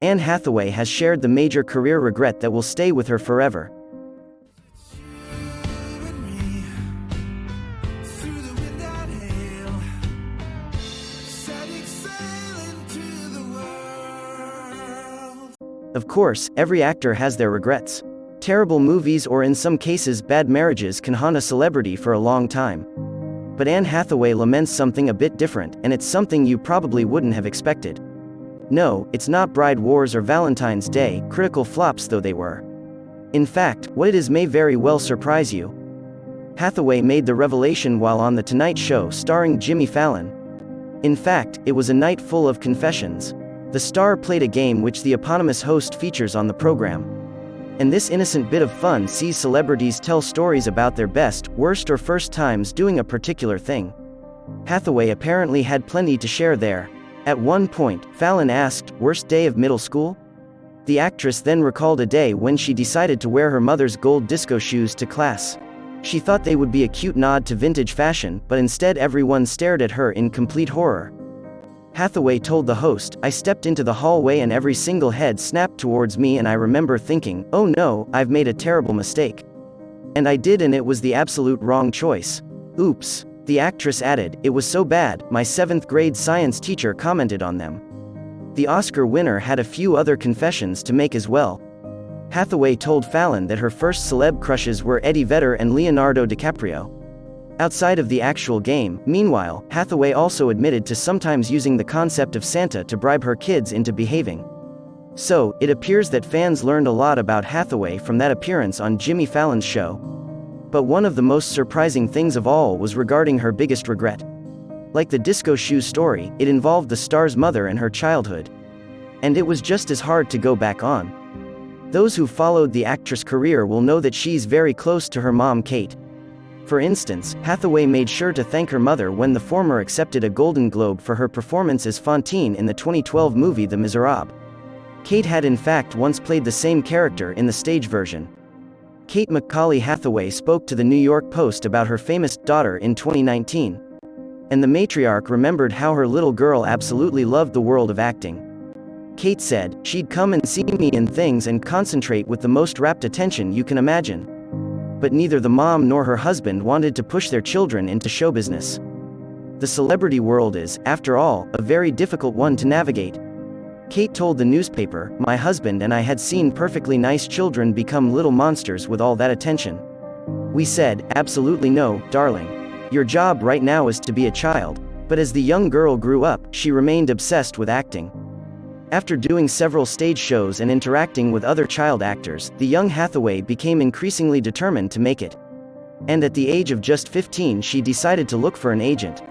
Anne Hathaway has shared the major career regret that will stay with her forever. Of course, every actor has their regrets. Terrible movies or in some cases bad marriages can haunt a celebrity for a long time. But Anne Hathaway laments something a bit different, and it's something you probably wouldn't have expected. No, it's not Bride Wars or Valentine's Day, critical flops though they were. In fact, what it is may very well surprise you. Hathaway made the revelation while on The Tonight Show starring Jimmy Fallon. In fact, it was a night full of confessions. The star played a game which the eponymous host features on the program. And this innocent bit of fun sees celebrities tell stories about their best, worst or first times doing a particular thing. Hathaway apparently had plenty to share there. At one point, Fallon asked, "Worst day of middle school?" The actress then recalled a day when she decided to wear her mother's gold disco shoes to class. She thought they would be a cute nod to vintage fashion, but instead everyone stared at her in complete horror. Hathaway told the host, "I stepped into the hallway and every single head snapped towards me and I remember thinking, oh no, I've made a terrible mistake. And I did, and it was the absolute wrong choice. Oops." The actress added, "It was so bad, my 7th grade science teacher commented on them." The Oscar winner had a few other confessions to make as well. Hathaway told Fallon that her first celeb crushes were Eddie Vedder and Leonardo DiCaprio. Outside of the actual game, meanwhile, Hathaway also admitted to sometimes using the concept of Santa to bribe her kids into behaving. So, it appears that fans learned a lot about Hathaway from that appearance on Jimmy Fallon's show. But one of the most surprising things of all was regarding her biggest regret. Like the disco shoe story, it involved the star's mother and her childhood. And it was just as hard to go back on. Those who followed the actress' career will know that she's very close to her mom Kate. For instance, Hathaway made sure to thank her mother when the former accepted a Golden Globe for her performance as Fantine in the 2012 movie Les Miserables. Kate had in fact once played the same character in the stage version. Kate McCauley Hathaway spoke to the New York Post about her famous daughter in 2019. And the matriarch remembered how her little girl absolutely loved the world of acting. Kate said, "She'd come and see me in things and concentrate with the most rapt attention you can imagine. But neither the mom nor her husband wanted to push their children into show business. The celebrity world is, after all, a very difficult one to navigate." Kate told the newspaper, "My husband and I had seen perfectly nice children become little monsters with all that attention. We said, absolutely no, darling. Your job right now is to be a child." But as the young girl grew up, she remained obsessed with acting. After doing several stage shows and interacting with other child actors, the young Hathaway became increasingly determined to make it. And at the age of just 15 she decided to look for an agent.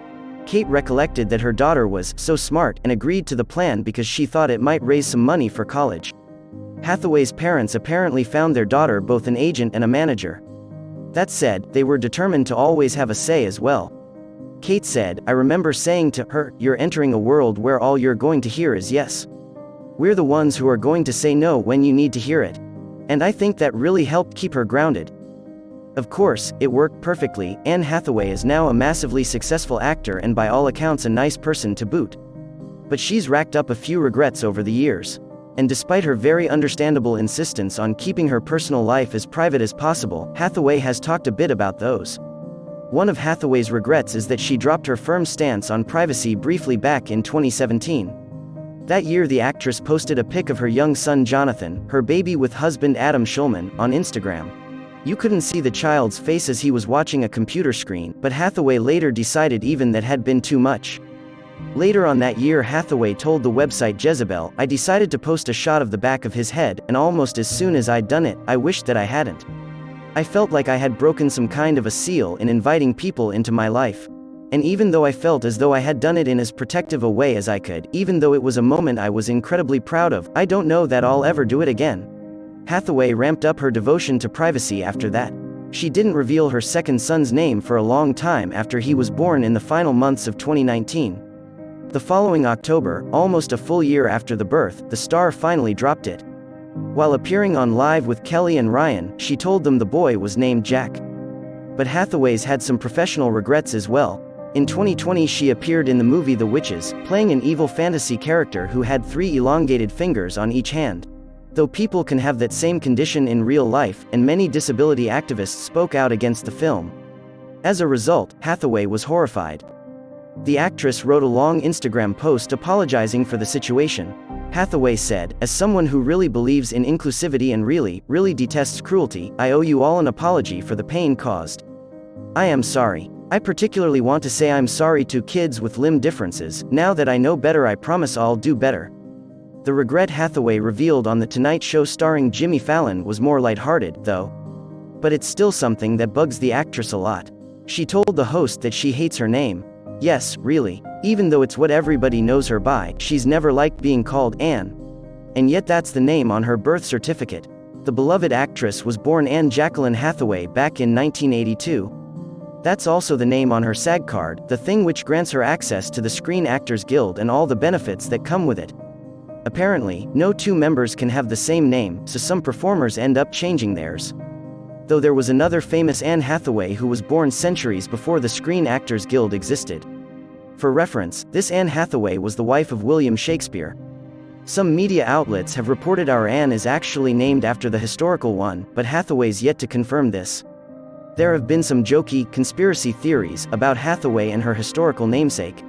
Kate recollected that her daughter was so smart and agreed to the plan because she thought it might raise some money for college. Hathaway's parents apparently found their daughter both an agent and a manager. That said, they were determined to always have a say as well. Kate said, "I remember saying to her, you're entering a world where all you're going to hear is yes. We're the ones who are going to say no when you need to hear it." And I think that really helped keep her grounded. Of course, it worked perfectly. Anne Hathaway is now a massively successful actor and by all accounts a nice person to boot. But she's racked up a few regrets over the years. And despite her very understandable insistence on keeping her personal life as private as possible, Hathaway has talked a bit about those. One of Hathaway's regrets is that she dropped her firm stance on privacy briefly back in 2017. That year the actress posted a pic of her young son Jonathan, her baby with husband Adam Schulman, on Instagram. You couldn't see the child's face as he was watching a computer screen, but Hathaway later decided even that had been too much. Later on that year Hathaway told the website Jezebel, "I decided to post a shot of the back of his head, and almost as soon as I'd done it, I wished that I hadn't. I felt like I had broken some kind of a seal in inviting people into my life. And even though I felt as though I had done it in as protective a way as I could, even though it was a moment I was incredibly proud of, I don't know that I'll ever do it again." Hathaway ramped up her devotion to privacy after that. She didn't reveal her second son's name for a long time after he was born in the final months of 2019. The following October, almost a full year after the birth, the star finally dropped it. While appearing on Live with Kelly and Ryan, she told them the boy was named Jack. But Hathaway's had some professional regrets as well. In 2020 she appeared in the movie The Witches, playing an evil fantasy character who had 3 elongated fingers on each hand. Though people can have that same condition in real life, and many disability activists spoke out against the film. As a result, Hathaway was horrified. The actress wrote a long Instagram post apologizing for the situation. Hathaway said, "As someone who really believes in inclusivity and really detests cruelty, I owe you all an apology for the pain caused. I am sorry. I particularly want to say I'm sorry to kids with limb differences. Now that I know better, I promise I'll do better." The regret Hathaway revealed on The Tonight Show starring Jimmy Fallon was more lighthearted, though. But it's still something that bugs the actress a lot. She told the host that she hates her name. Yes, really. Even though it's what everybody knows her by, she's never liked being called Anne. And yet that's the name on her birth certificate. The beloved actress was born Anne Jacqueline Hathaway back in 1982. That's also the name on her SAG card, the thing which grants her access to the Screen Actors Guild and all the benefits that come with it. Apparently, no 2 members can have the same name, so some performers end up changing theirs. Though there was another famous Anne Hathaway who was born centuries before the Screen Actors Guild existed. For reference, this Anne Hathaway was the wife of William Shakespeare. Some media outlets have reported our Anne is actually named after the historical one, but Hathaway's yet to confirm this. There have been some jokey, conspiracy theories about Hathaway and her historical namesake.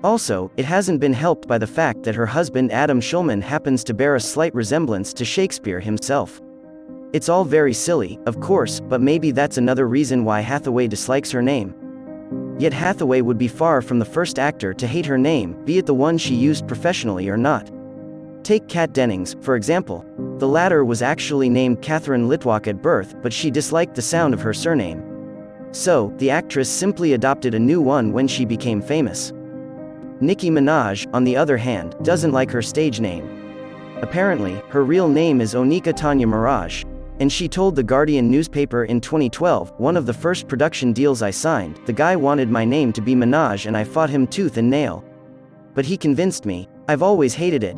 Also, it hasn't been helped by the fact that her husband Adam Shulman happens to bear a slight resemblance to Shakespeare himself. It's all very silly, of course, but maybe that's another reason why Hathaway dislikes her name. Yet Hathaway would be far from the first actor to hate her name, be it the one she used professionally or not. Take Kat Dennings, for example. The latter was actually named Catherine Litwack at birth, but she disliked the sound of her surname. So, the actress simply adopted a new one when she became famous. Nicki Minaj, on the other hand, doesn't like her stage name. Apparently, her real name is Onika Tanya Mirage. And she told The Guardian newspaper in 2012, "One of the first production deals I signed, the guy wanted my name to be Minaj and I fought him tooth and nail. But he convinced me. I've always hated it."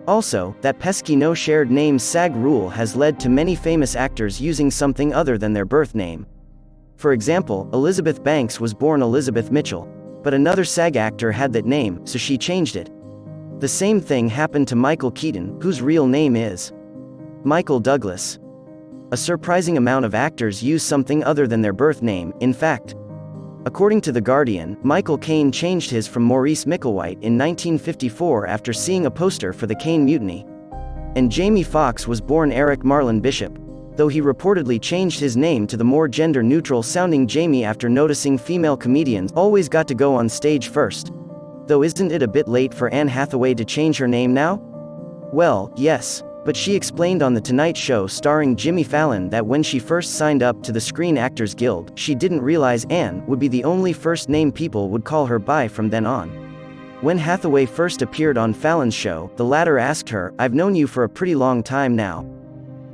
Also, that pesky no shared names SAG rule has led to many famous actors using something other than their birth name. For example, Elizabeth Banks was born Elizabeth Mitchell. But another SAG actor had that name, so she changed it. The same thing happened to Michael Keaton, whose real name is Michael Douglas. A surprising amount of actors use something other than their birth name, in fact. According to The Guardian, Michael Caine changed his from Maurice Micklewhite in 1954 after seeing a poster for the Caine Mutiny. And Jamie Foxx was born Eric Marlon Bishop, though he reportedly changed his name to the more gender-neutral sounding Jamie after noticing female comedians always got to go on stage first. Though isn't it a bit late for Anne Hathaway to change her name now? Well, yes. But she explained on The Tonight Show starring Jimmy Fallon that when she first signed up to the Screen Actors Guild, she didn't realize Anne would be the only first name people would call her by from then on. When Hathaway first appeared on Fallon's show, the latter asked her, "I've known you for a pretty long time now.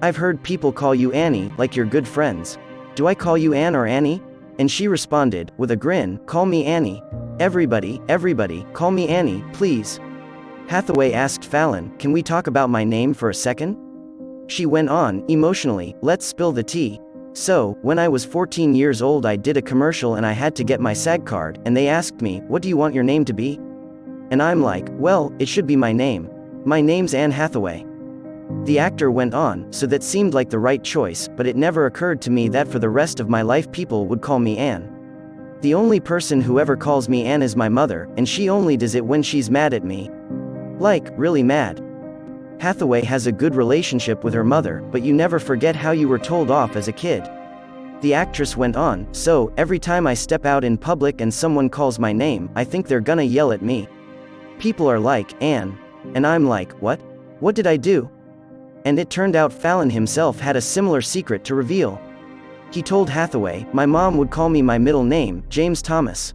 I've heard people call you Annie, like you're good friends. Do I call you Anne or Annie?" And she responded, with a grin, "Call me Annie. Everybody, call me Annie, please." Hathaway asked Fallon, "Can we talk about my name for a second?" She went on, emotionally, "Let's spill the tea. So, when I was 14 years old I did a commercial and I had to get my SAG card, and they asked me, 'What do you want your name to be?' And I'm like, well, it should be my name. My name's Anne Hathaway." The actor went on, "So that seemed like the right choice, but it never occurred to me that for the rest of my life people would call me Anne. The only person who ever calls me Anne is my mother, and she only does it when she's mad at me. Like, really mad." Hathaway has a good relationship with her mother, but you never forget how you were told off as a kid. The actress went on, "So, every time I step out in public and someone calls my name, I think they're gonna yell at me. People are like, 'Anne.' And I'm like, what? What did I do?" And it turned out Fallon himself had a similar secret to reveal. He told Hathaway, "My mom would call me my middle name, James Thomas.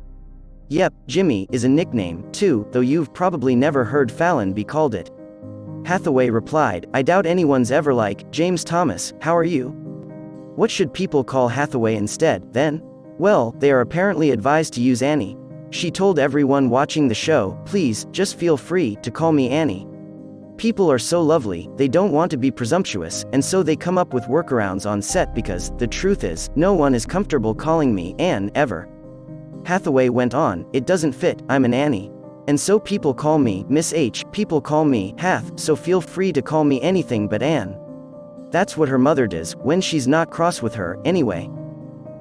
Yep, Jimmy is a nickname, too, though you've probably never heard Fallon be called it." Hathaway replied, "I doubt anyone's ever like, 'James Thomas, how are you?' What should people call Hathaway instead, then? Well, they are apparently advised to use Annie. She told everyone watching the show, 'Please, just feel free to call me Annie. People are so lovely, they don't want to be presumptuous, and so they come up with workarounds on set because, the truth is, no one is comfortable calling me Anne ever.'" Hathaway went on, "It doesn't fit, I'm an Annie. And so people call me Miss H, people call me Hath, so feel free to call me anything but Anne." That's what her mother does, when she's not cross with her, anyway.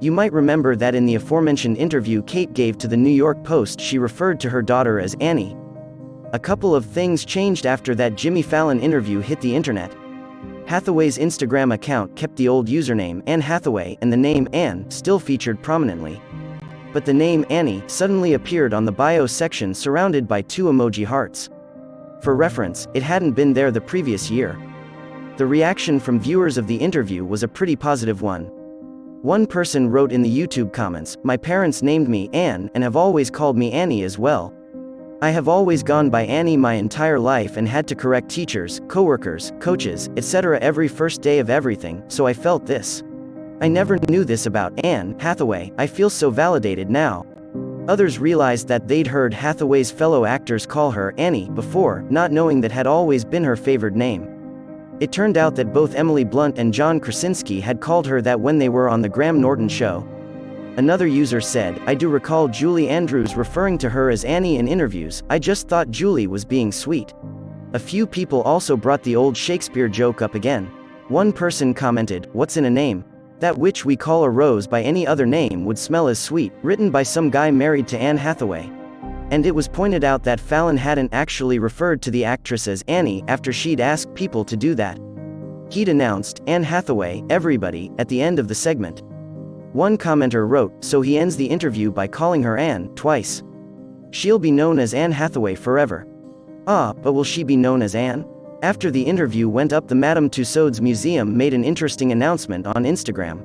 You might remember that in the aforementioned interview Kate gave to the New York Post, she referred to her daughter as Annie. A couple of things changed after that Jimmy Fallon interview hit the internet. Hathaway's Instagram account kept the old username Anne Hathaway, and the name Anne still featured prominently. But the name Annie suddenly appeared on the bio section surrounded by 2 emoji hearts. For reference, it hadn't been there the previous year. The reaction from viewers of the interview was a pretty positive one. One person wrote in the YouTube comments, "My parents named me Anne and have always called me Annie as well. I have always gone by Annie my entire life and had to correct teachers, coworkers, coaches, etc. every first day of everything, so I felt this. I never knew this about Anne Hathaway, I feel so validated now." Others realized that they'd heard Hathaway's fellow actors call her Annie before, not knowing that had always been her favored name. It turned out that both Emily Blunt and John Krasinski had called her that when they were on the Graham Norton show. Another user said, "I do recall Julie Andrews referring to her as Annie in interviews, I just thought Julie was being sweet." A few people also brought the old Shakespeare joke up again. One person commented, "What's in a name? That which we call a rose by any other name would smell as sweet," written by some guy married to Anne Hathaway. And it was pointed out that Fallon hadn't actually referred to the actress as Annie after she'd asked people to do that. He'd announced, "Anne Hathaway, everybody," at the end of the segment. One commenter wrote, "So he ends the interview by calling her Anne, twice. She'll be known as Anne Hathaway forever. Ah, but will she be known as Anne?" After the interview went up, the Madame Tussauds Museum made an interesting announcement on Instagram.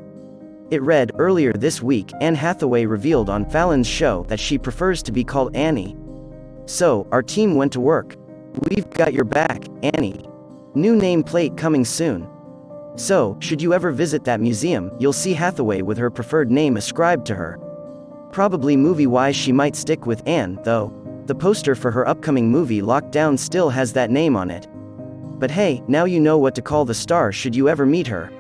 It read, "Earlier this week, Anne Hathaway revealed on Fallon's show that she prefers to be called Annie. So, our team went to work. We've got your back, Annie. New nameplate coming soon. So, should you ever visit that museum, you'll see Hathaway with her preferred name ascribed to her. Probably movie-wise she might stick with Anne, though. The poster for her upcoming movie Lockdown still has that name on it. But hey, now you know what to call the star should you ever meet her."